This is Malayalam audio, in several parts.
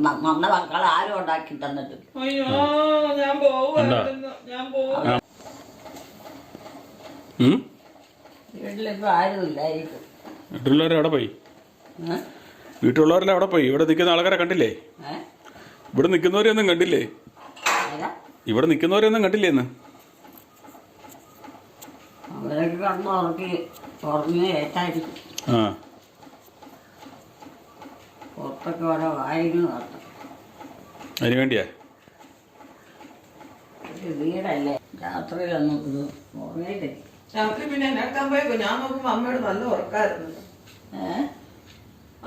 വന്ന മക്കളെ ആരും ഉണ്ടാക്കി തന്നിട്ടില്ല. അയ്യോ ഞാൻ പോവായിരുന്നു. വീട്ടിലിപ്പോ ആരും ഇല്ലായിരിക്കും. വീട്ടിലുള്ളവരെ അവിടെ പോയി. വീട്ടിലുള്ളവരെല്ലാം അവിടെ പോയി. ഇവിടെ നിൽക്കുന്ന ആൾക്കാരെ കണ്ടില്ലേ? ഇവിടെ നിൽക്കുന്നവരെയൊന്നും കണ്ടില്ലേ? ഇവിടെ നിൽക്കുന്നവരെയൊന്നും കണ്ടില്ലേ ഇന്ന്? അവരൊക്കെ കടന്ന് ഉറങ്ങി ഏറ്റായിരിക്കും. പുറത്തൊക്കെ ഓരോ വായന നടത്തും. അതിന് വേണ്ടിയാ? ഒരു വീടല്ലേ, രാത്രിയിലൊന്നും ഇത് ഉറങ്ങിയില്ലേ. രാത്രി പിന്നെ എന്നെടുക്കാൻ പോയപ്പോ ഞാൻ നോക്കുമ്പോ അമ്മയോട് നല്ല ഉറക്കായിരുന്നല്ലോ.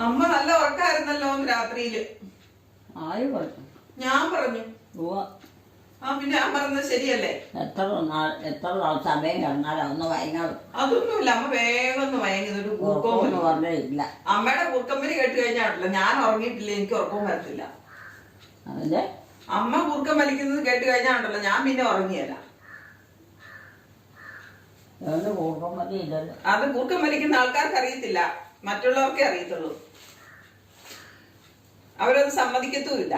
അമ്മ നല്ല ഉറക്കായിരുന്നല്ലോ രാത്രിയില്. ആര് പറഞ്ഞു? ഞാൻ പറഞ്ഞു. പിന്നെ ഞാൻ പറഞ്ഞത് ശരിയല്ലേ? എത്ര സമയം കിടന്നാലും ഒന്ന് വൈകുന്നേരം അതൊന്നുമില്ല. അമ്മ വേഗം ഒന്ന് വൈകുന്നൊരു കൂർക്കം പറഞ്ഞില്ല. അമ്മയുടെ കൂർക്കമ്പനി കേട്ട് കഴിഞ്ഞാണല്ലോ ഞാൻ ഉറങ്ങിയിട്ടില്ല, എനിക്ക് ഉറക്കം വരത്തില്ല. അതിന്റെ അമ്മ കൂർക്കം വലിക്കുന്നത് കേട്ട് കഴിഞ്ഞാണല്ലോ ഞാൻ പിന്നെ ഉറങ്ങിയല്ല. അത് കൂർക്കം വലിക്കുന്ന ആൾക്കാർക്ക് അറിയത്തില്ല, മറ്റുള്ളവർക്കേ അറിയത്തുള്ളൂ. അവരത് സമ്മതിക്കത്തുമില്ല.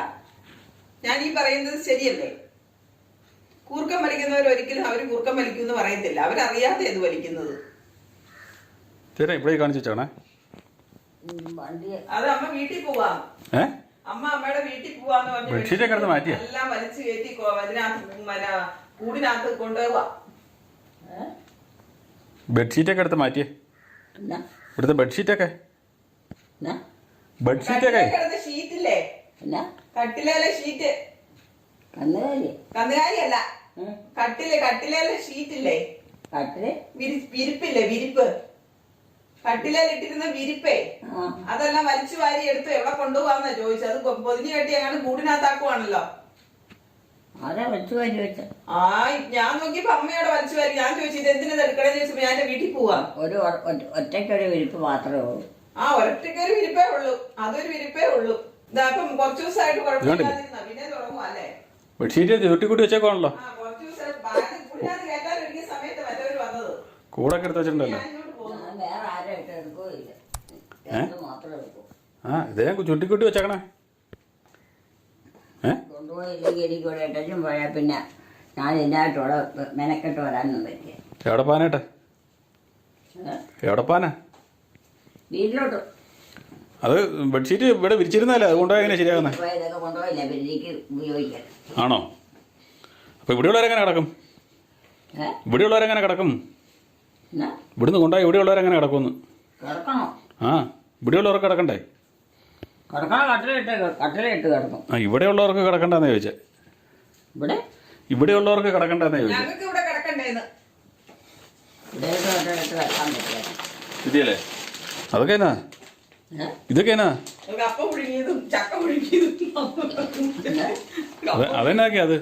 ഞാൻ ഈ പറയുന്നത് ശരിയല്ലേ? കൂർക്കം വലിക്കുന്നവർ ഒരിക്കലും അവര് കൂർക്കം വലിക്കുമെന്ന് പറയത്തില്ല. അവരറിയാതെ ഇത് വലിക്കുന്നത്. അത് അമ്മ വീട്ടിൽ പോവാ. അമ്മ അമ്മയുടെ വീട്ടിൽ പോവാന്ന് പറഞ്ഞു എല്ലാം വലിച്ചു കയറ്റി അതിനകത്ത് കൂടിനകത്ത് കൊണ്ടുപോവാ. ബെഡ്ഷീറ്റൊക്കെ എടുത്ത് മാറ്റിയേ. ഇവിടുത്തെ ബെഡ്ഷീറ്റൊക്കെ ഷീറ്റില്ലേ, കട്ടിലേലെ ഷീറ്റ്. കന്നുകാലിയല്ല, കട്ടിലേലെ ഷീറ്റില്ലേ, വിരിപ്പില്ലേ, വിരിപ്പ്. കട്ടിലേലിട്ടിരുന്ന വിരിപ്പേ അതെല്ലാം വലിച്ചു വാരി എടുത്ത് എവിടെ കൊണ്ടുപോവാന്നാ ചോദിച്ചത്. അത് പൊതിഞ്ഞു കെട്ടി അങ്ങനെ കൂടിനകത്താക്കുവാണല്ലോ. ഞാൻ നോക്കിയപ്പോ അമ്മയോടെ വലിച്ചു വാരി. ഞാൻ ചോദിച്ചു ഇത് എന്തിനാ എടുക്കണേ ചോദിച്ചപ്പോ ഞാൻ എന്റെ വീട്ടിൽ പോവാ. ഒറ്റയ്ക്കൊരു വിരിപ്പ് മാത്രമേ ഉള്ളൂ. ഒരൊറ്റയ്ക്കൊരു വിരിപ്പേ ഉള്ളൂ. അതൊരു വിരിപ്പേ ഉള്ളൂ. ഇതാപ്പം കുറച്ചു ദിവസമായിട്ട് കുഴപ്പമില്ലാതിരുന്ന പിന്നെ തുടങ്ങും അല്ലേ? ബെഡ്ഷീറ്റ് ചുരുട്ടിക്കൂട്ടി വെച്ചേക്കാണല്ലോ. കുറച്ചു ദിവസം കൂടിനകത്ത് കയറ്റാൻ ഒരുങ്ങിയ സമയത്ത് മറ്റവര് വന്നത്. കൂടൊക്കെ എടുത്ത് വെച്ചിട്ടുണ്ടല്ലോ. ഇതേ ചുരുട്ടിക്കൂട്ടി വെച്ചേക്കണേ. കൊണ്ടുപോയില്ലെങ്കിൽ എനിക്കിവിടെ ഇട്ടും പോയാൽ പിന്നെ ഞാൻ ഇതിനായിട്ടോടെ മെനക്കെട്ട് വരാനൊന്നും പറ്റിയ. എവിടെ പോകാനായിട്ട്? എവിടെ പോകാനാ? വീട്ടിലോട്ട്. അത് ബെഡ്ഷീറ്റ് ഇവിടെ വിരിച്ചിരുന്നല്ലേ, അത് കൊണ്ടുപോയി എങ്ങനെ ശരിയാകുന്നത്? ഇതൊക്കെ കൊണ്ടുപോയില്ല, എനിക്ക് ഉപയോഗിക്കാൻ. ആണോ? അപ്പൊ ഇവിടെയുള്ളവരെങ്ങനെ കിടക്കും? ഇവിടെയുള്ളവരെങ്ങനെ കിടക്കും? ഇവിടുന്ന് കൊണ്ടുപോയി ഇവിടെയുള്ളവരെങ്ങനെ കിടക്കുമെന്ന്? കിടക്കണോ? ഇവിടെയുള്ളവർക്ക് കിടക്കണ്ടേ? കിടക്കണം, കട്ടിലിട്ട് കിടക്കും. ഇവിടെയുള്ളവർക്ക് കിടക്കണ്ടെന്ന് ചോദിച്ചേ. ഇവിടെയുള്ളവർക്ക് കിടക്കണ്ടെന്ന് ചോദിച്ചേ. ശരിയല്ലേ? അതൊക്കെ എന്നാ? ഇതൊക്കെ എന്നാ? അതെന്നാക്കിയ അത്?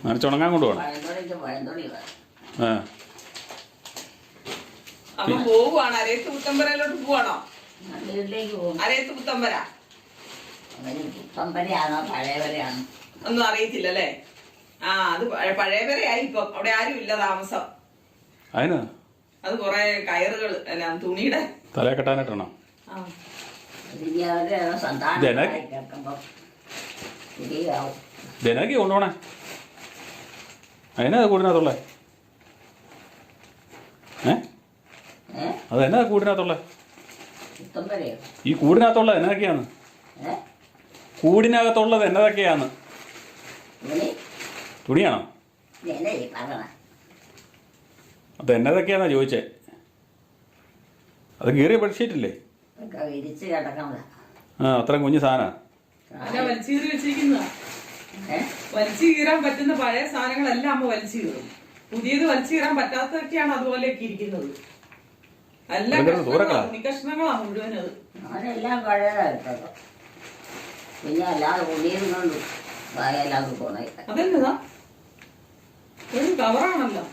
നനച്ചുണങ്ങാൻ കൊണ്ടുപോകണം. അപ്പൊ പോവുകയാണ് അരയത്ത് പുത്തമ്പരയിലോട്ട് പോവാണോ? അരയത്ത് പുത്തമ്പര പുത്തമ്പരയാണോ പഴയവരെയാണോ ഒന്നും അറിയത്തില്ലല്ലേ? അത് പഴയവരെയായി. ഇപ്പൊ അവിടെ ആരും ഇല്ല താമസം. അത് കൊറേ കയറുകൾ എല്ലാം തുണിയുടെ തല കെട്ടാനായിട്ടാണോ? ജനക്ക് കൊണ്ടുപോണേ. അതിനാ കൂടിനകത്തുള്ള? അതെന്നാ കൂടിനകത്തുള്ള? ഈ കൂടിനകത്തുള്ളത് എന്നതൊക്കെയാണ്? കൂടിനകത്തുള്ളത് എന്നതൊക്കെയാണ്? തുണിയാണോ? അത് എന്നതൊക്കെയാന്നാ ചോദിച്ചേ. അത് കീറിയ ബെഡ്ഷീറ്റില്ലേ? അത്രയും കുഞ്ഞു സാധന വലിച്ചീറി വെച്ചിരിക്കുന്ന. വലിച്ചു കീറാൻ പറ്റുന്ന പഴയ സാധനങ്ങളെല്ലാം അമ്മ വലിച്ചു കീറും. പുതിയത് വലിച്ചു കീറാൻ പറ്റാത്തതൊക്കെയാണ് അതുപോലെയൊക്കെ ഇരിക്കുന്നത്. എല്ലാം കഷ്ണങ്ങളാണ് മുഴുവനത്. അതെല്ലാം പഴയതായിട്ടോ. പിന്നെ അല്ലാതെ പുതിയത് കൊണ്ട് വായല്ലാതെ പോണേ. അതെന്നതാ ഒരു കവറാണല്ലോ.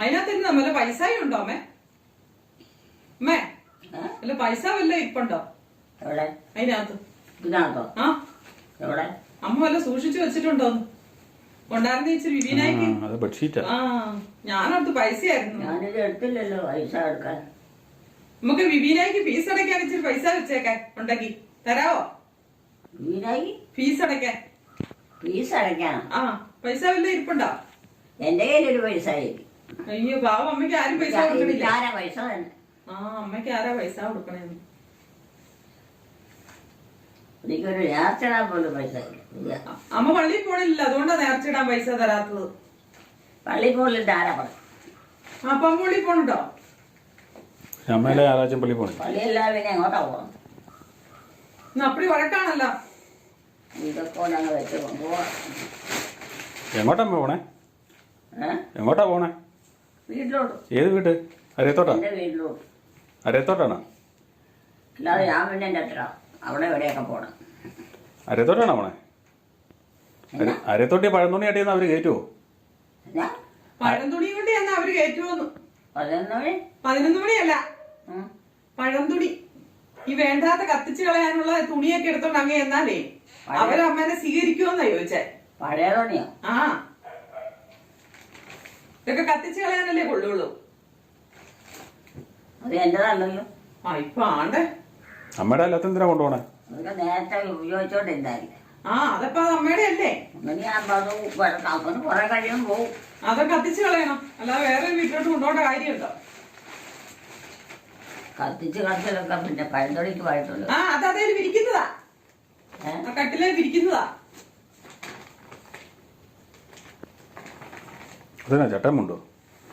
അതിനകത്ത് നല്ല പൈസയും ഉണ്ടോ അമ്മേ? അമ്മേ അല്ല പൈസ വല്ല ഇപ്പുണ്ടോ അതിനകത്ത്? അമ്മ വല്ല സൂക്ഷിച്ചു വെച്ചിട്ടുണ്ടോ? കൊണ്ടായിരുന്നു ഇച്ചിരി വിവീനായിക്ക്. അത് ബെഡ്ഷീറ്റാ. ആ ഞാനടുത്ത് പൈസയായിരുന്നു. ഞാനിത് എടുത്തില്ലല്ലോ പൈസ എടുക്കാൻ. നമുക്ക് വിവീനായിക്ക് ഫീസ് അടയ്ക്കാൻ ഇച്ചിരി പൈസ വെച്ചേക്കാൻ ഉണ്ടെങ്കിൽ തരാവോ? വീടായി ഫീസ് അടയ്ക്കാൻ. ഫീസ് അടയ്ക്കാനോ? ആ പൈസ വല്ല ഇരിപ്പുണ്ടോ? എന്റെ കയ്യിലൊരു പൈസ ഇല്ല. അയ്യോ പാവം, അമ്മയ്ക്ക് ആരും പൈസ കൊടുക്കണില്ല. ആരാ പൈസ തന്നെ? ആ അമ്മയ്ക്ക് ആരാ പൈസ കൊടുക്കണേന്ന്? എനിക്കൊരു നേർച്ചിടാൻ പോലും പൈസ ഇല്ല. അമ്മ പള്ളിയിൽ പോണില്ല, അതുകൊണ്ടാ നേർച്ചിടാൻ പൈസ തരാത്തത്. പള്ളി പോലിട്ട് ആരാ പറഞ്ഞു? അപ്പൊ അമ്മ പള്ളിയിൽ പോണുണ്ടോ? അമ്മയിലെ ഞായറാഴ്ച പള്ളി പോണേ. പള്ളിയെല്ലാം പിന്നെ എങ്ങോട്ടാ പോകണം? അപ്പടി വഴക്കാണല്ലോ. ഇതൊക്കെ ഞങ്ങൾ വെച്ച് കൊണ്ടുപോകാം. എങ്ങോട്ടാ അമ്മ പോണേ? എങ്ങോട്ടാ പോണേ? വീട്ടിലോട്ട്. ഏത് വീട്ട്? അരയത്തോട്ടാ? എന്റെ വീട്ടിലോട്ട്. അരയത്തോട്ടാണോ? അല്ലാതെ ഞാൻ പിന്നെ എൻ്റെ അത്ര അവിടെ എവിടെയൊക്കെ പോകണം. അരയത്തോട്ടാണോ പോണേ? അരയത്തോട്ടി പഴന്തുണി ആട്ടിയെന്ന് അവര് കയറ്റുമോ? എന്നാ പഴം തുണി കൊണ്ട് എന്നാ അവര് കയറ്റുമെന്ന്. 11 മണി? 11 മണിയല്ല, പഴം തുണി. ഈ വേണ്ടാത്ത കത്തിച്ച് കളയാനുള്ള തുണിയൊക്കെ എടുത്തോണ്ട് അങ്ങ് എന്നാലേ അവരമ്മേനെ സ്വീകരിക്കുമെന്നാ ചോദിച്ചേ. പഴയ തുണിയോ? ആ ഇതൊക്കെ കത്തിച്ച് കളയാനല്ലേ കൊള്ളുള്ളൂ. അത് എന്റേതല്ലല്ലോ. ആ ഇപ്പൊ ആണ്ടേ. അമ്മയുടെ അല്ലാത്ത എന്തിനാ കൊണ്ടുപോണേ? അതൊക്കെ നേരത്തെ ഉപയോഗിച്ചോണ്ടിരുന്നായില്ലേ. ആ അതപ്പോ അത് അമ്മയുടെ അല്ലേ. അങ്ങനെയാകുമ്പോ അത് കുറെ കഴിയുമ്പോൾ പോവും. അതൊക്കെ കത്തിച്ച് കളയണം, അല്ലാതെ വേറെ വീട്ടിലോട്ട് കൊണ്ടുപോകേണ്ട കാര്യമുണ്ടോ? കത്തിച്ച് കളത്തിലൊക്കെ പിന്നെ പഴന്തൊടിക്ക് പോയിട്ടുള്ളൂ. ആ അതേ വിരിക്കുന്നതാ, ആ കട്ടിലേ വിരിക്കുന്നതാ. അതിനാ ചട്ടമുണ്ടോ?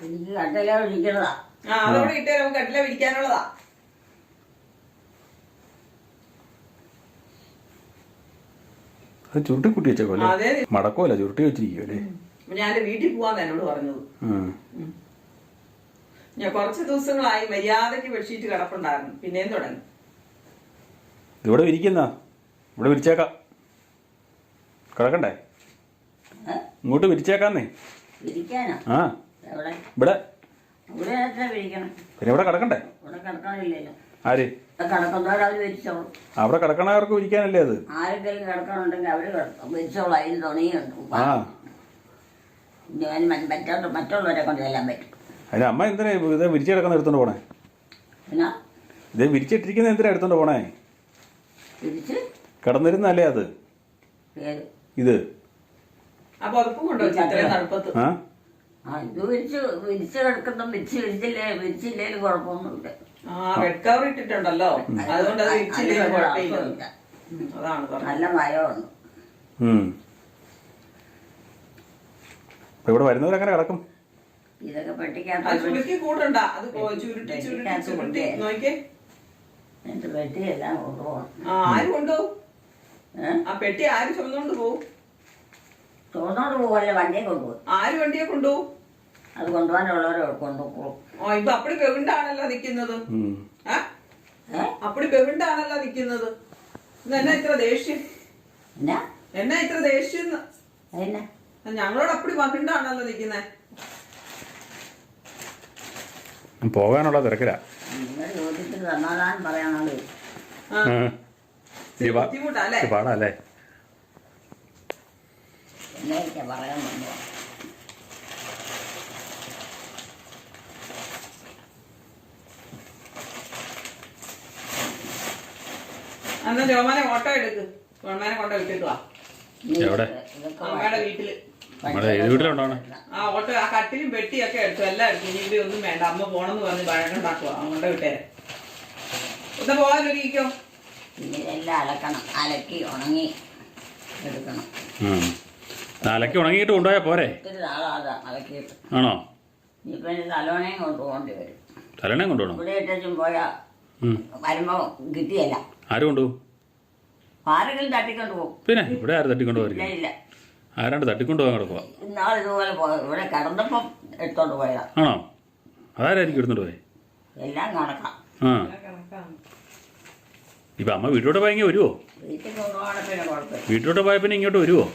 എനിക്ക് കട്ടിലേ ഇരിക്കുന്നതാ. ആ അതോടെ ഇട്ടേ നമുക്ക് കട്ടില വിരിക്കാനുള്ളതാ. അത് ചുരുട്ടി കുട്ടി വെച്ചേക്കോല്ലേ? അതെ മടക്കോല്ല, ചുരുട്ടി വെച്ചിരിക്കുവല്ലേ? ഞാൻ എന്റെ വീട്ടിൽ പോവാന്ന് എന്നോട് പറഞ്ഞത്. ഞാൻ കുറച്ച് ദിവസങ്ങളായി മര്യാദക്ക് ബെഡ്ഷീറ്റ് കിടപ്പുണ്ടായിരുന്നു, പിന്നെയും തുടങ്ങി. ഇവിടെ വിരിക്കുന്ന ഇവിടെ വിരിച്ചേക്കാം. കിടക്കണ്ടേ? ഇങ്ങോട്ട് വിരിച്ചേക്കാന്നേ. വിരിക്കാനോ? ആ എവിടെ? ഇവിടെ. ഇവിടെ എത്ര വിരിക്കണം? പിന്നെ ഇവിടെ കിടക്കണ്ടേ? ഇവിടെ കിടക്കണില്ലല്ലോ. ആര്? കിടക്കുന്നവരവര് വിരിച്ചോളൂ. അവിടെ കിടക്കണവർക്ക് വിരിക്കാനല്ലേ അത്? ആരെങ്കിലും കിടക്കണുണ്ടെങ്കിൽ അവര് വിരിച്ചോളൂ. അതിന് തുണിയുണ്ട്. ആ മറ്റുള്ളവരെ കൊണ്ട് ചെല്ലാൻ പറ്റും. അതിന് അമ്മ എന്തിനാ ഇത് വിരിച്ച് കിടക്കുന്ന എടുത്തോണ്ട് പോണേ? പിന്നെ ഇത് വിരിച്ചിട്ടിരിക്കുന്ന എന്തിനാ എടുത്തോണ്ട് പോണേ? വിരിച്ച് കിടന്നിരുന്നല്ലേ അത്? ഇത് ആ പുതപ്പ് കൊണ്ടുവച്ചു ഇത്രയും തണുപ്പത്ത്. ഇത് വിരിച്ച് കിടക്കുന്ന വിരിച്ചില്ലേലും കുഴപ്പമൊന്നുമില്ല. ആ ബെഡ് കവർ ഇട്ടിട്ടുണ്ടല്ലോ, അതുകൊണ്ട് അത് വിരിച്ചില്ലേലും കുഴപ്പമില്ല. അതാണ് പറഞ്ഞത്. നല്ല മയമുണ്ട്. ഇവിടെ വരുന്നവരങ്ങനെ കിടക്കും. ഇതൊക്കെ പെട്ടിക്കകത്ത് അത് ചുരുക്കി കൂട്ടണ്ട, അത് ചുരുട്ടി ചുരുട്ടി ചുരുട്ടി നോക്കിയേ. എന്റെ പെട്ടിയെല്ലാം കൊണ്ടുപോകണം. ആര് കൊണ്ടുപോകും? ആ പെട്ടി ആര് ചുമന്നുകൊണ്ട് പോകും? ചുമന്നോണ്ട് പോകുമല്ലേ, വണ്ടിയെ കൊണ്ടുപോകും. ആര് വണ്ടിയെ കൊണ്ടുപോകും? അത് കൊണ്ടുപോകാനുള്ളവരെ കൊണ്ടുപോകും. ഓ ഇപ്പൊ അപ്പടി പെവിണ്ടാണല്ലോ നിക്കുന്നത്. അപ്പടി പെവിണ്ടാണല്ലോ നിക്കുന്നത്. എന്നാ ഇത്ര ദേഷ്യം? എന്നാ ഇത്ര ദേഷ്യം? ഞങ്ങളോട് അപ്പടി വഹിണ്ടാണല്ലോ നിക്കുന്നേ. പോകാനുള്ള തിരക്കിലാ. നിങ്ങൾ ചോദിച്ചിട്ട് സമാധാനം പറയാനുള്ളത് ബുദ്ധിമുട്ടല്ലേ? പാടല്ലേ? എന്നൊക്കെ പറയാൻ വന്നു. എന്നാ ജോമാനെ ഓട്ടോ എടുക്ക്, ജോമാനെ കൊണ്ട് വിട്ടിട്ട് വാ. എവിടെ? അമ്മയുടെ വീട്ടില്. നമ്മുടെ ഏത് വീട്ടിലുണ്ടാവണേ? ആ ഓട്ടോ ആ കട്ടിലും പെട്ടിയൊക്കെ എടുത്തു, എല്ലാം എടുത്തു. ഇനി ഇവിടെ ഒന്നും വേണ്ട, അമ്മ പോണെന്ന് പറഞ്ഞ് വഴക്കുണ്ടാക്കുക. അങ്ങോട്ട് വിട്ടേരെ. ഒന്ന് പോകാനൊരിക്കോ? പിന്നെ എല്ലാം അലക്കണം, അലക്കി ഉണങ്ങി എടുക്കണം. അലക്കി ഉണങ്ങിയിട്ട് കൊണ്ടുപോയാ പോരെ? ഒത്തിരി നാളാതാ അലക്കിയിട്ട്. ആണോ? ഇനിയിപ്പോ എന്റെ തലോണയും കൊണ്ടുപോകേണ്ടി വരും. തലണയും കൊണ്ടുപോകണം. ഇവിടെ ഇട്ടും പോയാ വരുമ്പോ കിട്ടിയല്ല. ആര് കൊണ്ടുപോകും? ആരെങ്കിലും തട്ടിക്കൊണ്ട് പോകും. പിന്നെ ഇവിടെ ആര് തട്ടിക്കൊണ്ട് പോയിരിക്കും? ഇല്ല, ആരാണ്ട് തട്ടിക്കൊണ്ട് പോകാൻ കിടക്കുക. ഇന്നാൾ ഇതുപോലെ ഇവിടെ കിടന്നപ്പം എടുത്തോണ്ട് പോയതാ. ആണോ? അതാരായിരിക്കും എടുത്തോണ്ട് പോയി? എല്ലാം കണക്കാം. ഇപ്പൊ അമ്മ വീട്ടിലോട്ട് പോയെങ്കിൽ വരുമോ? വീട്ടിൽ കൊണ്ടുപോകണ പിന്നെ കുഴപ്പമില്ല. വീട്ടിലോട്ട് പോയാൽ പിന്നെ ഇങ്ങോട്ട് വരുമോ?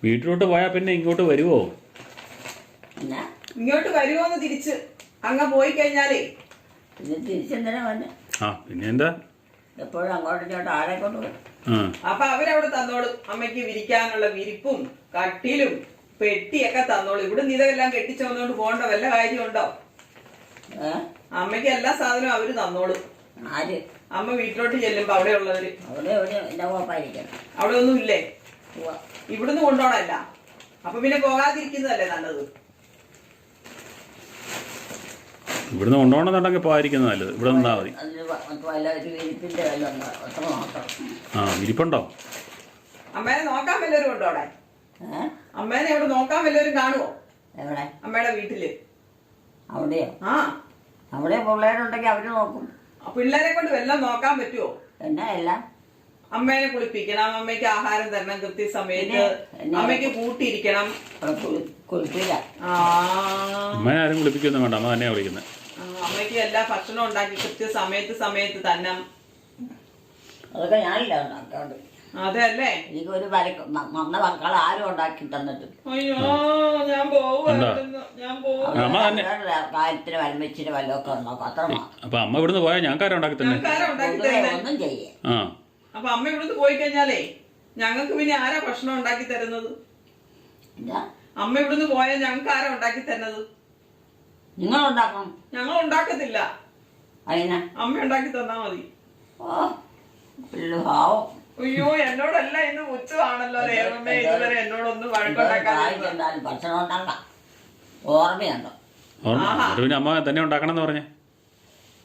വീട്ടിലോട്ട് പോയാൽ പിന്നെ ഇങ്ങോട്ട് വരുമോ? പിന്നെ ഇങ്ങോട്ട് വരുമോന്ന് തിരിച്ച് അങ്ങ് പോയി കഴിഞ്ഞാലേ ഇത് തിരിച്ചെന്തിനാ വന്നെ? പിന്നെ എന്താ എപ്പോഴും അങ്ങോട്ടും ഇങ്ങോട്ടും ആരെ കൊണ്ടുപോകും. അപ്പൊ അവരവിടെ തന്നോളും. അമ്മയ്ക്ക് വിരിക്കാനുള്ള വിരിപ്പും കട്ടിലും പെട്ടിയൊക്കെ തന്നോളൂ. ഇവിടെ നീ ഇതെല്ലാം കെട്ടിച്ചോന്നോണ്ട് പോകേണ്ട വല്ല കാര്യമുണ്ടോ? അമ്മയ്ക്ക് എല്ലാ സാധനവും അവര് തന്നോളൂ. ആര്? അമ്മ വീട്ടിലോട്ട് ചെല്ലുമ്പോ അവിടെ ഉള്ളവര്. അവിടെ എവിടെ എന്റെ കോപ്പായിരിക്കണം. അവിടെ ഒന്നും ഇല്ലേ? ഇവിടുന്ന് കൊണ്ടോണല്ല. അപ്പൊ പിന്നെ പോകാതിരിക്കുന്നതല്ലേ നല്ലത്. ഇവിടുന്ന് കൊണ്ടുപോകണമെന്നുണ്ടെങ്കിൽ പോകാതിരിക്കുന്നത് നല്ലത്. ഇവിടെ നിന്നാ മതി. വിരിപ്പിന്റെ വല്ല എത്ര നോക്കണം. ആ വിരിപ്പുണ്ടോ? അമ്മേനെ നോക്കാൻ വല്ലവരും ഉണ്ടോ അവിടെ? അമ്മേനെ ഇവിടെ നോക്കാൻ വല്ലവരും കാണുവോ? എവിടെ? അമ്മയുടെ വീട്ടില്. അവിടെയോ? ആ അവിടെ പിള്ളേരുണ്ടെങ്കിൽ അവര് നോക്കും. പിള്ളേരെ കൊണ്ട് വല്ലതും നോക്കാൻ പറ്റുമോ? എന്നാ എല്ലാം അമ്മേനെ കുളിപ്പിക്കണം, അമ്മയ്ക്ക് ആഹാരം തരണം കൃത്യസമയത്ത്, അമ്മയ്ക്ക് കൂട്ടിയിരിക്കണം. കുളിപ്പില്ല. അമ്മ ആരും കുളിപ്പിക്കൊന്നും വേണ്ട, അമ്മ തന്നെയാ വിളിക്കുന്നത്. അമ്മയ്ക്ക് എല്ലാ ഭക്ഷണം ഉണ്ടാക്കി കൃത്യസമയത്ത് തന്നെ. അതൊക്കെ ഞാനില്ല ഉണ്ടാക്കാണ്ട്. അതെ അല്ലേ? എനിക്കൊരു നന്ന മക്കൾ ആരും ഉണ്ടാക്കി തന്നിട്ട്. അയ്യോ ഞാൻ പോവായിരുന്നു. കാര്യത്തിന് വലമിച്ചിട്ട് വല്ലതൊക്കെ ഉണ്ടാക്കും, അത്ര മാത്രം. അപ്പൊ അമ്മ ഇവിടുന്ന് പോയാൽ ഞങ്ങൾക്കാരും ഉണ്ടാക്കി തന്നെ. ഒന്നും ചെയ്യേ. അപ്പൊ അമ്മ ഇവിടുന്ന് പോയി കഴിഞ്ഞാലേ ഞങ്ങൾക്ക് പിന്നെ ആരാ ഭക്ഷണം ഉണ്ടാക്കി തരുന്നത്? അമ്മ ഇവിടുന്ന് പോയാൽ ഞങ്ങൾക്ക് ആരാ ഉണ്ടാക്കി തരുന്നത്? നിങ്ങൾ ഉണ്ടാക്കണം. ഞങ്ങൾ ഉണ്ടാക്കത്തില്ല. അതിനാ അമ്മ ഉണ്ടാക്കി തന്നാ മതി. അയ്യോ എന്നോടല്ല ഇന്ന് ഉച്ചമാണല്ലോ ദൈവമേ, ഇതുവരെ എന്നോടൊന്നും വഴക്കുണ്ടാക്കാൻ. ഭക്ഷണം ഉണ്ടാക്കാം. ഓർമ്മയുണ്ടോ? പിന്നെ അമ്മ തന്നെ ഉണ്ടാക്കണം എന്ന് പറഞ്ഞേ.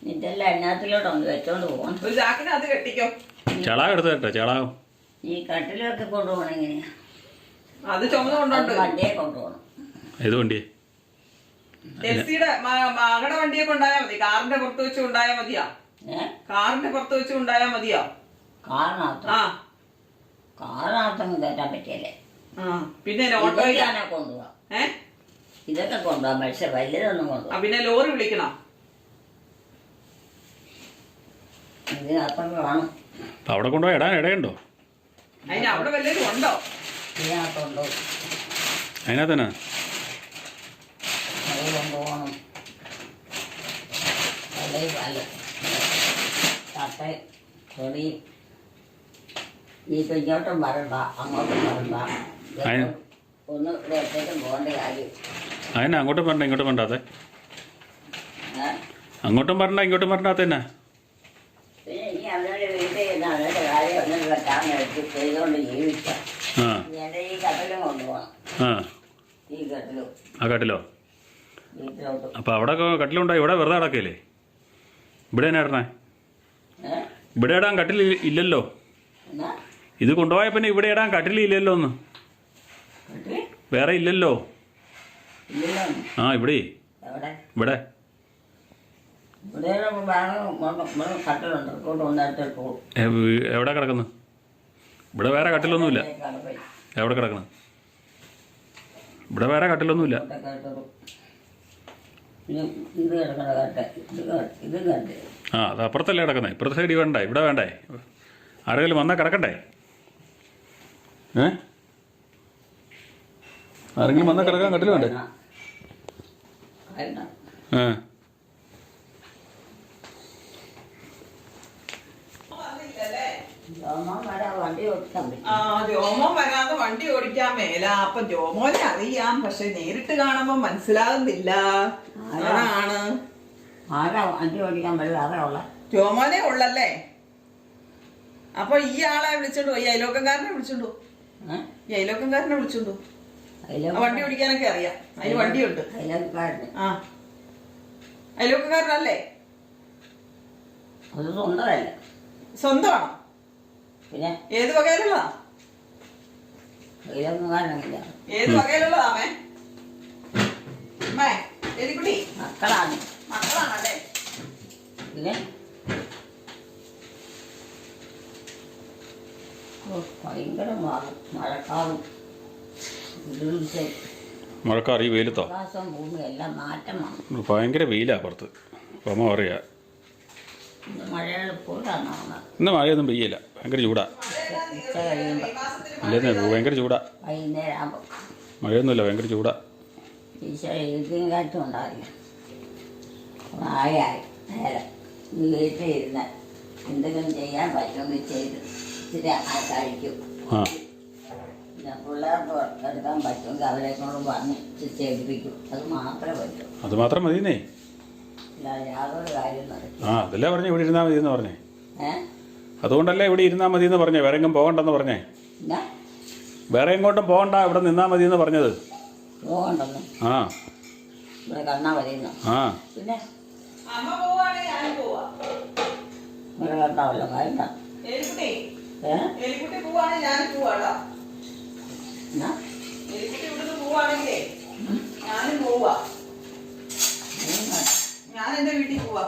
നിന്റെ എല്ലാം എണ്ണത്തിലോട്ടൊന്ന് വെച്ചോണ്ട് പോകണം. ഒരു ചാക്കിനകത്ത് കെട്ടിക്കോ. ചളാവ് എടുത്ത് കേട്ടോ, ചളാവും. ഈ കട്ടിലൊക്കെ കൊണ്ടുപോകണം. എങ്ങനെയാ? അത് ചുമന്ന് കൊണ്ടോണ്ട് വണ്ടിയെ കൊണ്ടുപോകണം. ഏത് വണ്ടിയെ? ടെസ്സിയുടെ മകളുടെ വണ്ടിയെ കൊണ്ടായാ മതി. കാറിന്റെ പുറത്ത് വെച്ച് കൊണ്ടായാ മതിയാ? കാറിന്റെ പുറത്ത് വെച്ച് കൊണ്ടായാ മതിയോ? കാറിനകത്ത്? ആ കാറിനകത്തൊന്നും കയറ്റാൻ പറ്റിയല്ലേ. പിന്നെ ഓട്ടോയിലാണോ കൊണ്ടുപോകാം? ഇതൊക്കെ കൊണ്ടുപോകാം, പക്ഷെ വലിയതൊന്നും കൊണ്ടുപോകാം. പിന്നെ ലോറി വിളിക്കണം. ഇതിനകത്തൊക്കെ കാണും. അവിടെ കൊണ്ടുപോയി ഇടാൻ ഇടയുണ്ടോ? അതിന് അവിടെ വല്ലതും ഉണ്ടോ? ഇതിനകത്തുണ്ടോ? അതിനകത്ത് തന്നെ അത് കൊണ്ടുപോകണം. തട്ട ചെടി ഇപ്പൊ ഇങ്ങോട്ടും വരണ്ട, അങ്ങോട്ടും വരണ്ട. ഒന്ന് ഇടത്തേക്കും പോകേണ്ട കാര്യം. അതിനാ അങ്ങോട്ടും പറഞ്ഞ ഇങ്ങോട്ടും പറഞ്ഞാതെ. അങ്ങോട്ടും പറഞ്ഞ ഇങ്ങോട്ടും പറഞ്ഞാത്ത തന്നെ. പിന്നെ ഇനി അവരുടെ വീട്ടിൽ ഇരുന്ന് അവരുടെ കാര്യം ഒന്നും വെട്ടാൻ ചെയ്തുകൊണ്ട് ജീവിക്കാം. എന്റെ ഈ കട്ടിലും കൊണ്ടുപോകണം. ഈ കട്ടിലും. ആ കട്ടിലോ? വീട്ടിലോട്ട്. അപ്പൊ അവിടെ കട്ടിലുണ്ടോ? ഇവിടെ വെറുതെ അടക്കല്ലേ? ഇവിടെ തന്നെ ഇടണേ. ഇവിടെ ഇടാൻ കട്ടിൽ ഇല്ലല്ലോ. ഇത് കൊണ്ടുപോയ പിന്നെ ഇവിടെ ഇടാൻ കട്ടിൽ ഇല്ലല്ലോ. ഒന്ന് വേറെ ഇല്ലല്ലോ. ആ ഇവിടെ ഇവിടെ എവിടെ കിടക്കുന്നു? ഇവിടെ വേറെ കട്ടിലൊന്നുമില്ല. എവിടെ കിടക്കണം? ഇവിടെ വേറെ കട്ടിലൊന്നുമില്ല. ആ അത് അപ്പുറത്തല്ലേ കിടക്കുന്നത്. ഇപ്പുറത്തെ സൈഡിൽ വേണ്ടേ? ഇവിടെ വേണ്ടേ? ആരെങ്കിലും വന്നാൽ കിടക്കണ്ടേ? ആരെങ്കിലും വന്നാൽ കിടക്കാൻ കട്ടിൽ വേണ്ടേ? ജോമോൻ വരാതെ വണ്ടി ഓടിക്കാൻ മേല. അപ്പൊ ജോമോനെ അറിയാം, പക്ഷെ നേരിട്ട് കാണുമ്പോ മനസ്സിലാകുന്നില്ല. ആരാണ്? ആരാ വണ്ടി ഓടിക്കാൻ പറ്റില്ല? ജോമോനെ ഉള്ളല്ലേ? അപ്പൊ ഈ ആളെ വിളിച്ചോണ്ടോ? ഈ അയലോക്കക്കാരനെ വിളിച്ചോണ്ടോ? ഈ അയലോക്കക്കാരനെ വിളിച്ചോണ്ടോ? വണ്ടി ഓടിക്കാനൊക്കെ അറിയാം, അതിന് വണ്ടിയുണ്ട്. ആ അയലോക്കക്കാരനല്ലേ? അത് സ്വന്തമല്ല. സ്വന്തമാണോ? പിന്നെ ഏത് വകയിലുള്ളതാ? അയലോക്കക്കാരനല്ല. ഏത് വകയിലുള്ളതാമേ? എലിക്കുട്ടി മക്കളാണ്. മക്കളാണല്ലേ? പിന്നെ ഭയങ്കര മഴക്കാറും മഴക്കാർ ഈ വെയിലത്തോ? ആകാശം ഭൂമി എല്ലാം മാറ്റമാണ്. ഭയങ്കര വെയിലാ പുറത്ത്. അപ്പം അമ്മ പറയാ ഇന്ന് മഴയൊന്നും പെയ്യല്ല. ഭയങ്കര ചൂടാ. ഉച്ച കഴിയുമ്പോൾ ഇല്ലെന്നേ, ഭയങ്കര ചൂടാ. വൈകുന്നേരം ആകുമ്പോൾ മഴയൊന്നുമില്ല, ഭയങ്കര ചൂടാ. ഈശ്വര എഴുതിയും കാറ്റും ഉണ്ടാവില്ല. ആയായി നേരെ വീട്ടിൽ ഇരുന്ന് എന്തെങ്കിലും ചെയ്യാൻ പറ്റുമെങ്കിൽ ചെയ്ത് ഇച്ചിരി കഴിക്കും. പിന്നെ പിള്ളേർക്ക് എടുക്കാൻ പറ്റുമെങ്കിൽ അവരെ കൊണ്ട് പറഞ്ഞ് ചെയ്യിപ്പിക്കും. അത് മാത്രമേ പറ്റൂ. അത് മാത്രം മതിയെന്നേ. അല്ലാതെ യാതൊരു കാര്യം നടക്കും. അതല്ലേ പറഞ്ഞേ ഇവിടെ ഇരുന്നാൽ മതി എന്ന് പറഞ്ഞേ. ഏഹ് അതുകൊണ്ടല്ലേ ഇവിടെ ഇരുന്നാൽ മതി എന്ന് പറഞ്ഞേ, വേറെ എങ്ങും പോകണ്ടെന്ന് പറഞ്ഞേ. എന്നാ വേറെ എങ്ങോട്ടും പോകണ്ട, ഇവിടെ നിന്നാൽ മതി എന്ന് പറഞ്ഞത്. പോകണ്ടെന്ന് ആ ഇവിടെ കണ്ടാൽ മതിയെന്നോ? ആ പിന്നെ അമ്മ പോവാണെങ്കിൽ ഞാനും പോവാ. ഇവിടെ കണ്ടാവല്ലോ കാര്യം. എലിക്കുട്ടി ഏഹ് എലിക്കുട്ടി പോവാണെങ്കിൽ ഞാനും പോവാട്ടോ. എന്നാ എലിക്കുട്ടി ഇവിടുന്ന് പോവാണെങ്കിലേ ഞാനും പോവാ. ഞാൻ എന്റെ വീട്ടിൽ പോവാ.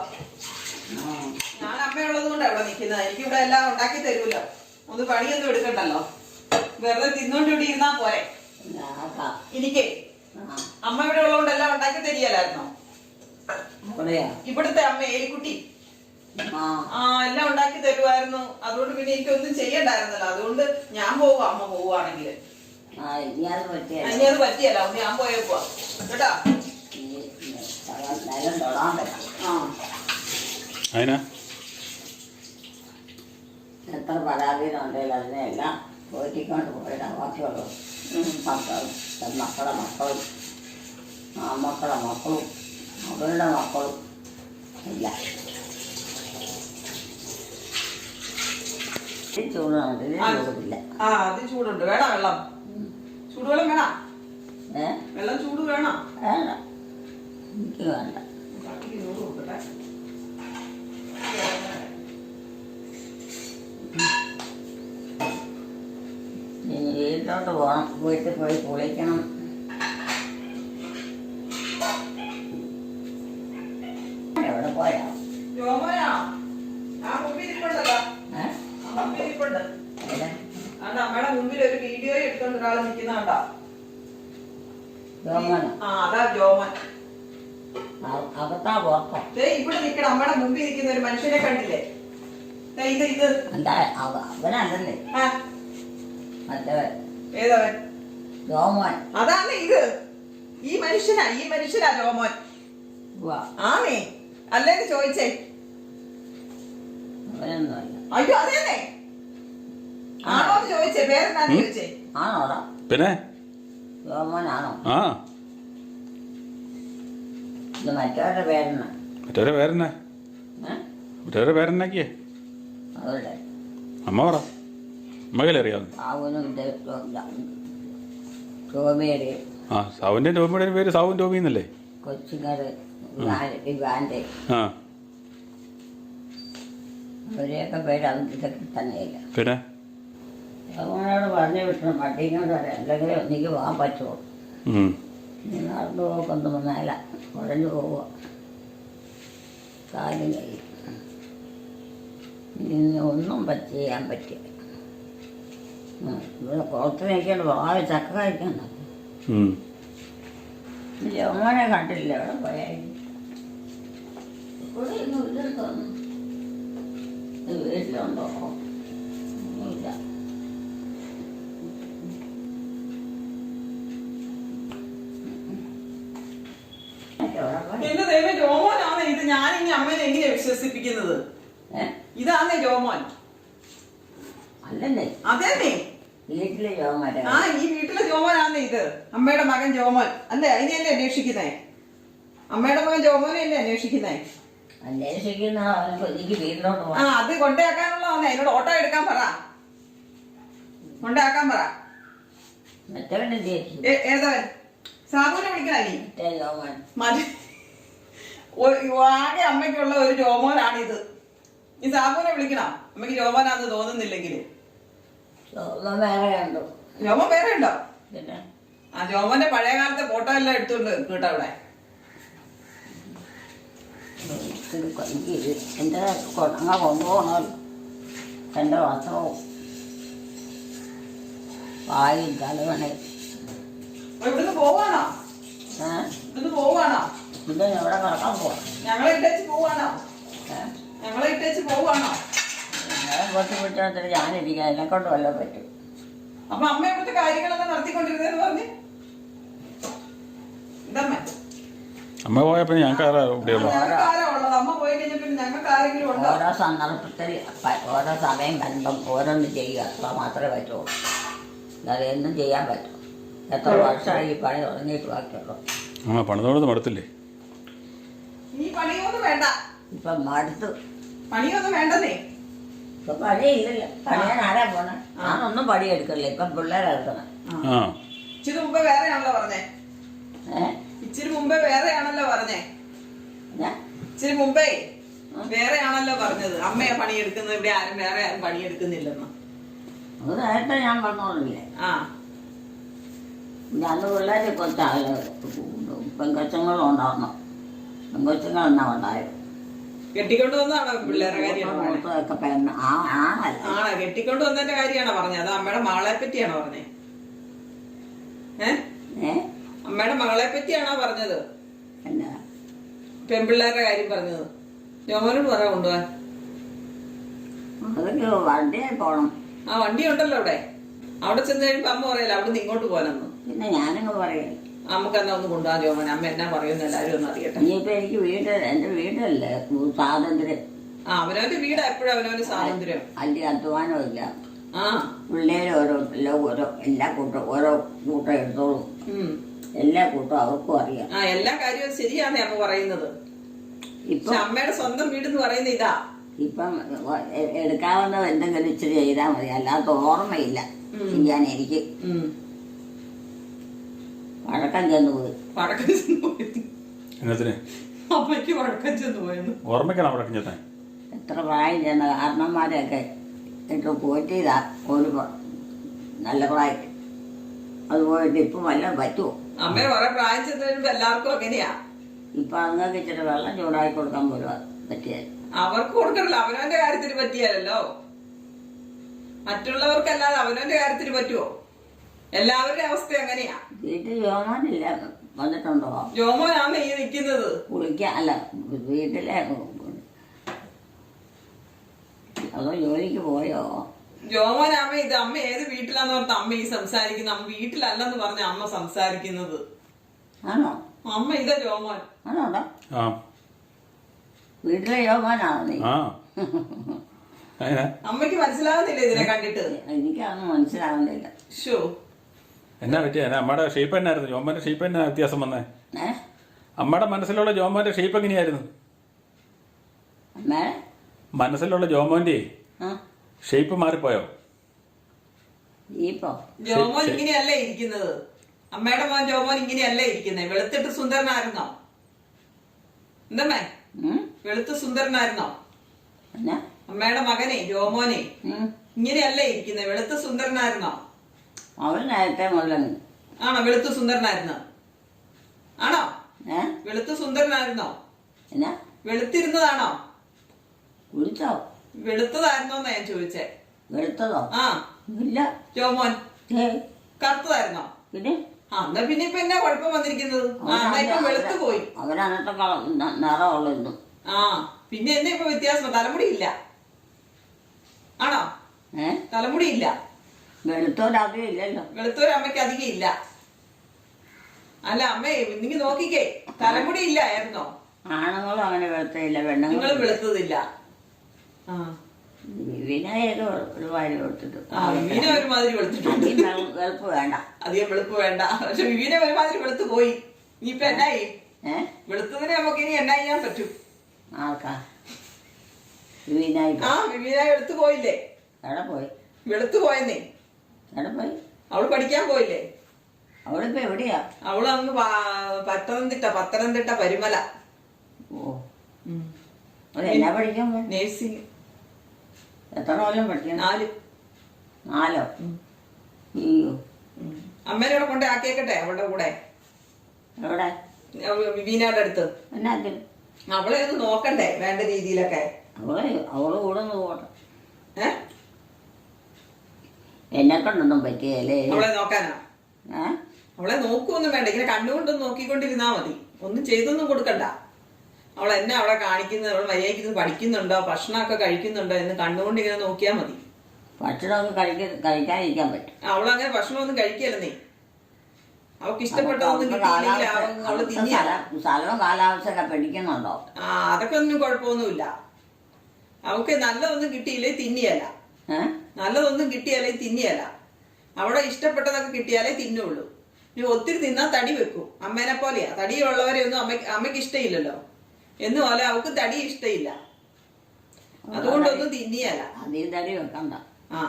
ഞാൻ അമ്മയുള്ളത് കൊണ്ടാണ് ഇവിടെ നിൽക്കുന്നത്. എനിക്ക് ഇവിടെ എല്ലാം ഉണ്ടാക്കി തരൂല്ലോ. ഒന്ന് പണിയൊന്നും എടുക്കണ്ടല്ലോ. വെറുതെ തിന്നോണ്ട് ഇവിടെ ഇരുന്നാ പോരെ. എനിക്ക് അമ്മ ഇവിടെ ഉള്ളതുകൊണ്ട് എല്ലാം ഉണ്ടാക്കി തരികയല്ലായിരുന്നോ? ഇവിടുത്തെ അമ്മ എലിക്കുട്ടി എല്ലാം ഉണ്ടാക്കി തരുമായിരുന്നു. അതുകൊണ്ട് പിന്നെ എനിക്കൊന്നും ചെയ്യണ്ടായിരുന്നല്ലോ. അതുകൊണ്ട് ഞാൻ പോവാ. അമ്മ പോവാണെങ്കിൽ ഇനി അത് പറ്റിയല്ല. ഒന്ന് ഞാൻ പോയേക്കുവാ കേട്ടാ. എത്ര പരാതിയിലുണ്ടെങ്കിൽ അതിനെല്ലാം പോറ്റിക്കൊണ്ട് പോയിടാം. ബാക്കിയുള്ളൂ മക്കളെ മക്കളും മക്കളെ മക്കളും അവരുടെ മക്കളും ഇല്ല. ചൂടുണ്ട്, ചൂടില്ല. അത് ചൂടുണ്ട്. വേണം വെള്ളം? ചൂടുവെള്ളം വേണം. വെള്ളം ചൂട് വേണം. വേണ്ട, എനിക്ക് വേണ്ട. വീട്ടിലോട്ട് പോകണം. വീട്ടിൽ പോയി കുളിക്കണം. എവിടെ പോയാ? അമ്മയുടെ മുമ്പിൽ ഒരു വീഡിയോ എടുത്തോണ്ട് ഒരാൾ നിൽക്കുന്നുണ്ടോ? ജോമോനോ? അതാ ജോമൻ. അകത്താ പുറത്തോ? ഇവിടെ നിൽക്കണം. അമ്മയുടെ മുമ്പിൽ നിൽക്കുന്ന ഒരു മനുഷ്യനെ കണ്ടില്ലേ? ഇത് എന്താ അവനല്ലേ മറ്റവൻ? ഏതവൻ? ജോമോൻ. അതാണ് ഇത്. ഈ മനുഷ്യനാ ജോമോൻ. ആണേ അല്ലേന്ന് ചോദിച്ചേ. അവനൊന്നുമല്ല. അയ്യോ അതേന്നെ. ആണോന്ന് ചോദിച്ചേ. പേരെന്താന്ന് ചോദിച്ചേ. ആണോടാ? പിന്നെ ജോമോനാണോ? ആ ഇത് മറ്റവരുടെ പേരെന്നാ? മറ്റവരെ പേരെന്നാ? മറ്റവരെ പേരെന്നാക്കിയേ? അവരുടെ അമ്മ പറ. അമ്മകല്ലേ അറിയാവുന്ന? സാവുനും ടോമിയുടെ. ആ സാവുൻ്റെ ടോമിയുടെ പേര് സാവുൻ ടോമി എന്നല്ലേ? കൊച്ചുങ്ങട് ഇവാൻ്റെ ആ അവരെയൊക്കെ പേര് ഇതൊക്കെ തന്നെയില്ല. പിന്നെ അവനോട് പറഞ്ഞു വിട്ടു പട്ടിങ്ങോട്ട് വരാം. അല്ലെങ്കിൽ എനിക്ക് പോകാൻ പറ്റുമോ? നടന്നു പോക്കൊന്നും വന്നാല കുഴഞ്ഞു പോവുക. കാര്യം കഴിയും. ഇനി ഒന്നും ചെയ്യാൻ പറ്റില്ല. ഇവിടെ പുറത്ത് നിൽക്കേണ്ട വാഴ ചക്ക കഴിക്കണ്ട. ജോമോനെ കണ്ടില്ല. എവിടെ പോയായിരുന്നു? ഇവിടെ ഒന്നും ഇല്ലെന്ന് തോന്നുന്നു. വീട്ടിലുണ്ടോ? ഒന്നുമില്ല. എന്റെ ദൈവം ജോമോനാണ് ഇത്. ഞാനിനി അമ്മേനെ എങ്ങനെയാ വിശ്വസിപ്പിക്കുന്നത്? ഇതാന്നേ ജോമോൻ? അല്ലല്ലേ? അതന്നെ വീട്ടിലെ ജോമോൻ. ഈ വീട്ടിലെ ജോമോനാന്നേ ഇത്. അമ്മയുടെ മകൻ ജോമോൻ അല്ലേ? അതിനെയല്ലേ അന്വേഷിക്കുന്നേ? അമ്മയുടെ മകൻ ജോമോനെ അല്ലേ അന്വേഷിക്കുന്നേ? അന്വേഷിക്കുന്ന എനിക്ക് വീട്ടിലോട്ട് പോകാം. അത് കൊണ്ടേക്കാനുള്ളതാന്നേ. അതിനോട് ഓട്ടോ എടുക്കാൻ പറ. കൊണ്ടേക്കാൻ പറ. മറ്റവനെന്ത്? ഏതവൻ? സാബുവിനെ വിളിക്കണല്ലേ? ജോമോൻ. ആകെ അമ്മയ്ക്കുള്ള ഒരു ജോമോനാണിത്. ഈ സാബുവിനെ വിളിക്കണം. അമ്മയ്ക്ക് ജോമോനാന്ന് തോന്നുന്നില്ലെങ്കിൽ. ജോമോൻ വേറെ ഉണ്ടോ? ജോമോൻ വേറെ ഉണ്ടോ? പിന്നെ ജോമോന്റെ പഴയ കാലത്തെ ഫോട്ടോ എല്ലാം എടുത്തോണ്ട് കേട്ടോ അവിടെ. എനിക്ക് എൻ്റെ കൊടങ്ങ കൊണ്ടുപോകണമല്ലോ. എൻ്റെ വസ്ത്രവും വായും തലവണയും. ഇവിടുന്ന് പോവാണോ? ഇവിടുന്ന് പോവാണോ? പിന്നെ എവിടെ കിടക്കാൻ പോവാം? ഞങ്ങളെ ഇട്ടേച്ച് പോവാണോ? ഞങ്ങളെ ഇട്ടേച്ച് പോവാണോ? കുറച്ച് വിട്ടിടത്തിൽ ഞാനിരിക്കാം. എന്നെ കൊണ്ട് വല്ല പറ്റും. അപ്പൊ അമ്മ ഇവിടുത്തെ കാര്യങ്ങളൊക്കെ നടത്തിക്കൊണ്ടിരുന്നേന്ന് പറഞ്ഞ് ഇതമ്മ അമ്മ പോയപ്പോ ഞങ്ങൾക്ക് അമ്മ പോയി കഴിഞ്ഞപ്പോ ഞങ്ങൾക്ക് ആരെങ്കിലും ഉണ്ടോ? ഓരോ സന്ദർഭത്തിൽ ഓരോ സമയം കണ്ടും ഓരോന്ന് ചെയ്യുക. അത്ര മാത്രമേ പറ്റുള്ളൂ. അല്ലാതെ എന്നും ചെയ്യാൻ പറ്റും. എത്ര വർഷമായി ഈ പണി തുടങ്ങിയിട്ട് ബാക്കിയുള്ളൂ. ആ പണിതോടൊന്നും മടുത്തില്ലേ? ഈ പണിയൊന്നും വേണ്ട, ഇപ്പം മടുത്ത്. പണിയൊന്നും വേണ്ടതേ. ഇപ്പൊ പണിയില്ലല്ലോ. പണിയാൻ ആരാ പോണേ? ഞാനൊന്നും പണിയെടുക്കല്ലേ, ഇപ്പം പിള്ളേരെടുക്കണം. ആ ഇച്ചിരി മുമ്പേ വേറെയാണല്ലോ പറഞ്ഞേ. ഇച്ചിരി മുമ്പേ വേറെയാണല്ലോ പറഞ്ഞേ. ഇച്ചിരി മുമ്പേ വേറെയാണല്ലോ പറഞ്ഞത്. അമ്മയാ പണിയെടുക്കുന്നത്, ഇവിടെ ആരും വേറെ ആരും പണിയെടുക്കുന്നില്ലെന്ന്. അത് നേരത്തെ ഞാൻ പറഞ്ഞോളില്ലേ. ആ അന്ന് പിള്ളേരെ കുറച്ച് പെങ്കൊച്ചങ്ങളും ഉണ്ടാവണം. പെങ്കൊച്ചങ്ങളെന്നാ ഉണ്ടായത്. കെട്ടിക്കൊണ്ട് വന്നതാണോ പിള്ളേരുടെ കാര്യമാണ്? മൂത്തതൊക്കെ പെണ്ണ് ആണല്ല. ആണോ? കെട്ടിക്കൊണ്ട് വന്നതിന്റെ കാര്യമാണോ പറഞ്ഞത്? അത് അമ്മയുടെ മകളെ പറ്റിയാണോ പറഞ്ഞേ? അമ്മയുടെ മകളെ പറ്റിയാണോ പറഞ്ഞത്? എന്നാ പെൺപിള്ളേരുടെ കാര്യം പറഞ്ഞത്? ജോമോനോട് പറയാൻ കൊണ്ടുപോവാൻ. അതൊക്കെ വണ്ടിയായി പോണം. ആ വണ്ടി ഉണ്ടല്ലോ അവിടെ. അവിടെ ചെന്ന് കഴിയുമ്പോ അമ്മ പറയല്ലോ അവിടെ നിന്ന് ഇങ്ങോട്ട് പോകാനെന്ന്. പിന്നെ ഞാനങ്ങ് പറയും നമുക്കെന്നാ ഒന്ന് കൊണ്ടുപോകാൻ ജോമോൻ. അമ്മ എന്നാ പറയുന്ന എല്ലാരും ഒന്ന് അറിയട്ടെ. ഇനിയിപ്പോ എനിക്ക് എന്റെ വീടല്ലേ സ്വാതന്ത്ര്യം. ആ അവനവന്റെ വീടാ എപ്പോഴും അവനവന് സ്വാതന്ത്ര്യം. അതിന്റെ അധ്വാനം ഇല്ല. ആ പിള്ളേര് എല്ലാ കൂട്ടം ഓരോ കൂട്ടം എടുത്തോളും. എല്ലാ കൂട്ടം അവർക്കും അറിയാം. ആ എല്ലാ കാര്യവും ശരിയാണ് അമ്മ പറയുന്നത്. ഇപ്പൊ അമ്മയുടെ സ്വന്തം വീടെന്ന് പറയുന്ന ഇതാ. ഇപ്പം എടുക്കാവുന്നത് എന്തെങ്കിലും ഇച്ചിരി ചെയ്താൽ മതി. അല്ലാത്ത ഓർമ്മയില്ല ചെയ്യാൻ എനിക്ക്. വഴക്കം ചെന്ന് പോയി. വഴക്കം ചെന്ന് പോയി. അമ്മയ്ക്ക് വഴക്കം ചെന്ന് പോയെന്ന് ഓർമ്മയ്ക്കാണ് വഴക്കം ചെന്നേ. എത്ര പ്രായം ചെന്ന കാരണന്മാരെയൊക്കെ ഇട്ട് പോറ്റിയതാ ഒരു നല്ല പ്രായം. അത് പോയിട്ട് ഇപ്പം വല്ലതും പറ്റുമോ? അമ്മ കുറെ പ്രായം ചെന്ന് കഴിയുമ്പോ എല്ലാവർക്കും അങ്ങനെയാ. ഇപ്പൊ അങ്ങക്ക് ഇച്ചിരി വെള്ളം ചൂടാക്കി കൊടുക്കാൻ പോലും പറ്റിയത്. അവർക്ക് കൊടുക്കണല്ലോ, അവനവന്റെ കാര്യത്തിന് പറ്റിയാലല്ലോ. മറ്റുള്ളവർക്കല്ലാതെ അവനവന്റെ കാര്യത്തിന് പറ്റുമോ? എല്ലാവരുടെ അവസ്ഥ എങ്ങനെയാ? വീട്ടിൽ ജോമോനില്ല വന്നിട്ടുണ്ടോ? ജോമോനാണ് ഈ നിൽക്കുന്നത്. കുളിക്കാൻ അല്ല വീട്ടിലെ അതോ ജോലിക്ക് പോയോ? ജോമോനാമ ഇത് അമ്മ ഏത് വീട്ടിലാന്ന് പറഞ്ഞ അമ്മ ഈ സംസാരിക്കുന്നത്? അമ്മ വീട്ടിലല്ലെന്ന് പറഞ്ഞ അമ്മ സംസാരിക്കുന്നത്. ആണോ? അമ്മ ഇതാ ജോമോൻ. ആണോടാ? വീട്ടിലെ ജോമോനാണോ നീ? അമ്മയ്ക്ക് മനസ്സിലാവുന്നില്ല ഇതിനെ കണ്ടിട്ട്? എനിക്കതൊന്നും മനസ്സിലാവുന്നില്ല. ഷോ എന്നാ പറ്റിയ? അമ്മയുടെ ഷേപ്പ് എന്നായിരുന്നു? ജോമോന്റെ ഷേപ്പ് എന്നാ വ്യത്യാസം വന്നേ? അമ്മയുടെ മനസ്സിലുള്ള ജോമോന്റെ ഷേപ്പ് എങ്ങനെയായിരുന്നു? മനസ്സിലുള്ള ജോമോന്റെ ഷേപ്പ് മാറിപ്പോയോ? ജോമോൻ ഇങ്ങനെയല്ലേ ഇരിക്കുന്നത്? അമ്മയുടെ മോൻ ജോമോൻ ഇങ്ങനെയല്ലേ ഇരിക്കുന്നത്? വെളുത്തിട്ട് സുന്ദരനായിരുന്നോ? എന്തമ്മേ വെളുത്ത് സുന്ദരനായിരുന്നോ? അമ്മയുടെ മകനെ ജോമോനെ ഇങ്ങനെയല്ലേ ഇരിക്കുന്നത്? വെളുത്ത് സുന്ദരനായിരുന്നോ? അവൻ നേരത്തെ മുതലാണ്. ആണോ? വെളുത്ത് സുന്ദരനായിരുന്നോ? ആണോ? വെളുത്ത് സുന്ദരനായിരുന്നോ? വെളുത്തിരുന്നതാണോ? വിളിച്ചോ? വെളുത്തതായിരുന്നോന്നാ ഞാൻ ചോദിച്ചേ. വെളുത്തതോ? ആ ഇല്ല. ജോമോൻ കറുത്തതായിരുന്നോ? പിന്നെ എന്നാ പിന്നെ ഇപ്പൊ എന്നാ കുഴപ്പം വന്നിരിക്കുന്നത്? ഇപ്പൊ വെളുത്തു പോയി. അവനത്തെ നിറമുള്ളു. ആ പിന്നെ എന്നാ ഇപ്പൊ വ്യത്യാസം? തലമുടി ഇല്ല. ആണോ? തലമുടി ഇല്ല. വെളുത്തോരധികം ഇല്ലല്ലോ. വെളുത്തോരമ്മയ്ക്ക് അധികം ഇല്ല. അല്ല അമ്മേ നിങ്ങൾ നോക്കിക്കേ, തലമുടി ഇല്ലായിരുന്നോ? ആണുങ്ങളും അങ്ങനെ വെളുത്തില്ല, പെണ്ണുങ്ങളും വെളുത്തതില്ല. വിനയൊക്കെ ഒരുമാതിരി വെളുത്തിട്ട്. വിവീന ഒരുമാതിരി വെളുത്തിട്ടുണ്ട്. വെളുപ്പ് വേണ്ട, അധികം വെളുപ്പ് വേണ്ട. പക്ഷെ വിവീന ഒരുമാതിരി വെളുത്ത് പോയി. ഇനിയിപ്പൊ എന്നായി? വെളുത്തതിനെ നമുക്ക് ഇനി എന്നാ ചെയ്യാൻ പറ്റും? ആർക്കാ? വിവീനായി. വിവീന വെളുത്ത് പോയില്ലേ? എവിടെ പോയി? വെളുത്ത് പോയെന്നേ. എവിടെ പോയി? അവള് പഠിക്കാൻ പോയില്ലേ? അവളിപ്പോ എവിടെയാ? അവള് അങ്ങ് പത്തനംതിട്ട പരുമല. ഓ, എന്നാ പഠിക്കാൻ പോയി? നേഴ്സിംഗ്. എത്ര കൊല്ലം പഠിക്കണം? 4. 4? അയ്യോ. അമ്മേനെ ഇവിടെ കൊണ്ട് ആക്കിയേക്കട്ടെ അവളുടെ കൂടെ. എവിടെ? വിവീനയുടെ അടുത്ത്. എന്നാ അവളെ ഒന്ന് നോക്കണ്ടേ വേണ്ട രീതിയിലൊക്കെ? അവള് കൂടെ ഒന്ന് പോട്ടെ. എന്നെ കൊണ്ടൊന്നും പറ്റിയല്ലേ അവളെ നോക്കാനാ? അവളെ നോക്കുവൊന്നും വേണ്ട, ഇങ്ങനെ കണ്ണുകൊണ്ടൊന്നും നോക്കിക്കൊണ്ടിരുന്നാ മതി. ഒന്നും ചെയ്തൊന്നും കൊടുക്കണ്ട. അവൾ എന്നെ അവളെ കാണിക്കുന്നത്, അവൾ മര്യാദയ്ക്ക് പഠിക്കുന്നുണ്ടോ, ഭക്ഷണമൊക്കെ കഴിക്കുന്നുണ്ടോ എന്ന് കണ്ണുകൊണ്ട് ഇങ്ങനെ നോക്കിയാൽ മതി. ഭക്ഷണമൊക്കെ കഴിക്കാതിരിക്കാൻ പറ്റും. അവളങ്ങനെ ഭക്ഷണമൊന്നും കഴിക്കല്ലേ നീ? അവൾക്ക് ഇഷ്ടപ്പെട്ടതൊന്നും കിട്ടിയില്ലെങ്കിൽ അവള് തിന്നിയല്ല. സ്ഥലവും കാലാവസ്ഥയൊക്കെ പഠിക്കുന്നുണ്ടോ? അതൊക്കെ ഒന്നും കുഴപ്പമൊന്നുമില്ല. അവൾക്ക് നല്ലതൊന്നും കിട്ടിയില്ലേ തിന്നിയല്ല. നല്ലതൊന്നും കിട്ടിയാലേ തിന്നിയല്ല. അവിടെ ഇഷ്ടപ്പെട്ടതൊക്കെ കിട്ടിയാലേ തിന്നുള്ളൂ. ഇനി ഒത്തിരി തിന്നാൽ തടി വെക്കും. അമ്മേനെ പോലെയാ. തടിയുള്ളവരെ ഒന്നും അമ്മയ്ക്ക് ഇഷ്ടമില്ലല്ലോ. എന്നുപോലെ അവൾക്ക് തടി ഇഷ്ടമില്ല. അതുകൊണ്ടൊന്നും തിന്നിയല്ല. അധികം തടി വെക്കണ്ട. ആ,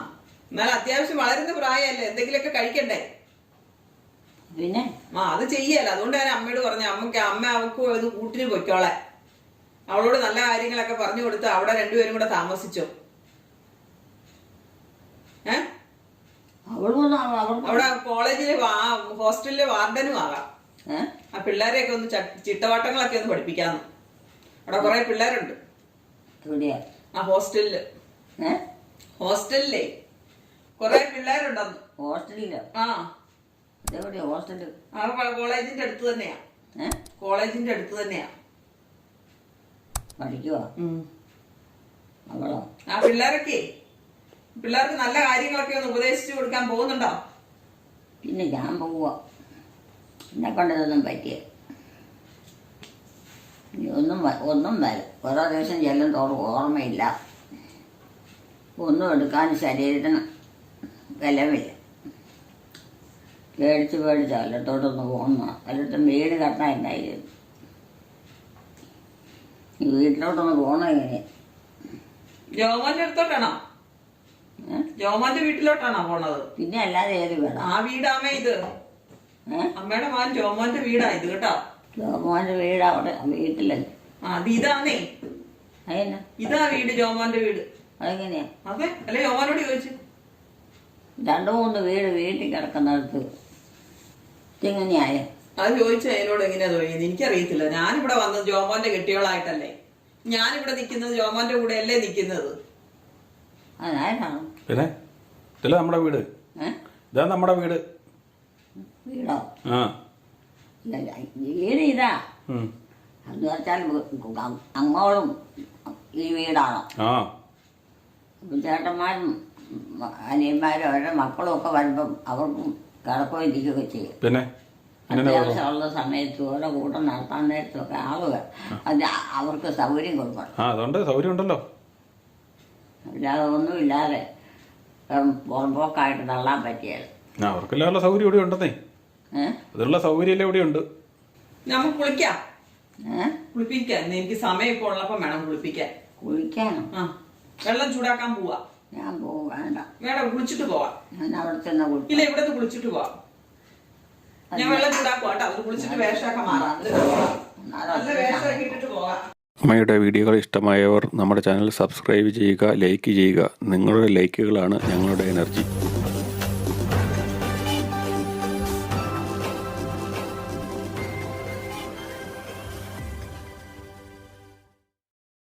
എന്നാൽ അത്യാവശ്യം വളരുന്ന പ്രായമല്ലേ, എന്തെങ്കിലുമൊക്കെ കഴിക്കണ്ടേ. പിന്നെ അത് ചെയ്യല്ല. അതുകൊണ്ട് ഞാൻ അമ്മയോട് പറഞ്ഞു, അമ്മ അവൾക്ക് ഇത് കൂട്ടിന് പൊയ്ക്കോളെ. അവളോട് നല്ല കാര്യങ്ങളൊക്കെ പറഞ്ഞു കൊടുത്ത് അവിടെ രണ്ടുപേരും കൂടെ താമസിച്ചോ. അവിടെ കോളേജില് ഹോസ്റ്റലിലെ വാർഡനും ആകാം. ആ പിള്ളേരെയൊക്കെ ഒന്ന് ചിട്ടവട്ടങ്ങളൊക്കെ ഒന്ന് പഠിപ്പിക്കാന്ന്. അവിടെ കുറെ പിള്ളേരുണ്ട് ആ ഹോസ്റ്റലില്. ഹോസ്റ്റലിലേ കുറെ പിള്ളേരുണ്ടെന്ന്. ഹോസ്റ്റലിലോ? ആ, ഹോസ്റ്റല് കോളേജിന്റെ അടുത്ത് തന്നെയാ. കോളേജിന്റെ അടുത്ത് തന്നെയാ പഠിക്കുവാ അവളോ? ആ പിള്ളേർക്ക് നല്ല കാര്യങ്ങളൊക്കെ ഒന്ന് ഉപദേശിച്ചു കൊടുക്കാൻ പോകുന്നുണ്ടോ? പിന്നെ ഞാൻ പോവുക. എന്നെ കൊണ്ടതൊന്നും പറ്റിയ ഒന്നും വരും. ഓരോ ദിവസം ചെല്ലും തോറും ഓർമ്മയില്ല. ഒന്നും എടുക്കാൻ ശരീരത്തിന് ബലമില്ല. പേടിച്ച് എല്ലാത്തോട്ടൊന്ന് പോകുന്ന എല്ലായിടത്തും വീട് കെട്ടാൻ ഉണ്ടായിരുന്നു. ഈ വീട്ടിലോട്ടൊന്ന് പോകണം എങ്ങനെ? ജോമോന്റെ അടുത്തോട്ടാണോ? ജോമോന്റെ വീട്ടിലോട്ടാണോ പോണത്? പിന്നെ അല്ലാതെ ഏത് വീടാ? ആ വീടാമേ ഇത്. അമ്മയുടെ മോൻ ജോമോന്റെ വീടാ ഇത് കേട്ടോ. ജോമോന്റെ വീട് അവിടെ വീട്ടിലല്ലേ? അത് ഇതാന്നേ. അതെന്നാ ഇതാ വീട്, ജോമോന്റെ വീട്. അതെങ്ങനെയാ? അതെ, അല്ലെ ജോമോനോട് ചോദിച്ചു. 2-3 വീട് വീട്ടിൽ കിടക്കുന്നിടത്ത് ഇതെങ്ങനെയായ? അത് ചോദിച്ചു അതിനോട് എങ്ങനെയാ തോന്നിയത് എനിക്കറിയത്തില്ല. ഞാനിവിടെ വന്നത് ജോമോന്റെ കെട്ടിയോളായിട്ടല്ലേ. ഞാനിവിടെ നിൽക്കുന്നത് ജോമോന്റെ കൂടെ അല്ലേ നിൽക്കുന്നത്. അതായതാണോ? പിന്നെ ഇതല്ല നമ്മുടെ വീട്. ഇതാ നമ്മുടെ വീട്. വീടോ? ആ, വീട് ഇതാ. എന്ന് വെച്ചാൽ അങ്ങോളം ഈ വീടാണോ? ആ, ചേട്ടന്മാരും അനിയന്മാരും അവരുടെ മക്കളും ഒക്കെ വരുമ്പം അവർക്കും കിടക്കുകയും ഇരിക്കുകയൊക്കെ ചെയ്യും. പിന്നെ അത്യാവശ്യമുള്ള സമയത്ത് ഓരോ കൂട്ടം നടത്താൻ നേരത്തൊക്കെ ആളുകൾ അത് അവർക്ക് സൗകര്യം കൊടുക്കണം. അതുകൊണ്ട് സൗകര്യം ഉണ്ടല്ലോ. അല്ലാതെ ഒന്നുമില്ലാതെ പുറമ്പോക്കായിട്ട് തള്ളാൻ പറ്റിയത്. അവർക്കെല്ലാമുള്ള സൗകര്യം ഇവിടെ ഉണ്ടെന്നേ. അതിനുള്ള സൗകര്യം ഇവിടെ ഉണ്ട്. നമുക്ക് കുളിക്കാം. കുളിപ്പിക്കാൻ എനിക്ക് സമയം ഇപ്പോൾ ഉള്ളപ്പം വേണം കുളിപ്പിക്കാൻ. കുളിക്കാനോ? ആ, വെള്ളം ചൂടാക്കാൻ പോവാ. ഞാൻ വേണ്ട. വേണം, കുളിച്ചിട്ട് പോവാം. ഞാൻ അവിടെ ചെന്ന ഇല്ല, ഇവിടെ നിന്ന് കുളിച്ചിട്ട് പോവാം. ഞാൻ വെള്ളം ചൂടാക്കുവാ കേട്ടോ. അത് കുളിച്ചിട്ട് വേഷമൊക്കെ മാറാം. നല്ല വേഷമൊക്കെ ഇട്ടിട്ട് പോവാം. അമ്മയുടെ വീഡിയോകൾ ഇഷ്ടമായവർ നമ്മുടെ ചാനൽ സബ്സ്ക്രൈബ് ചെയ്യുക, ലൈക്ക് ചെയ്യുക. നിങ്ങളുടെ ലൈക്കുകളാണ് ഞങ്ങളുടെ എനർജി.